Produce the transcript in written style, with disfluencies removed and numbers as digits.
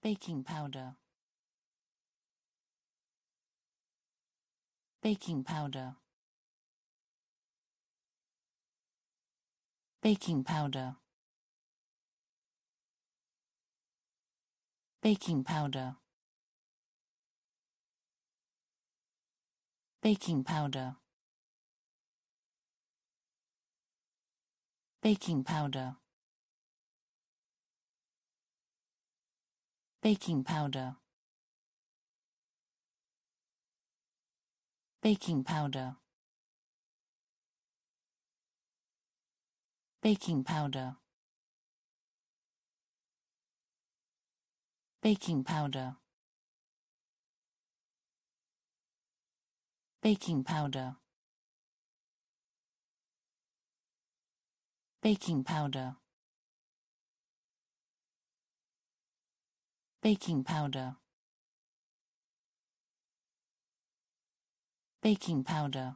baking powder, baking powder, baking powder, baking powder, baking powder, baking powder, baking powder, baking powder, baking powder, baking powder, baking powder, baking powder, baking powder, baking powder,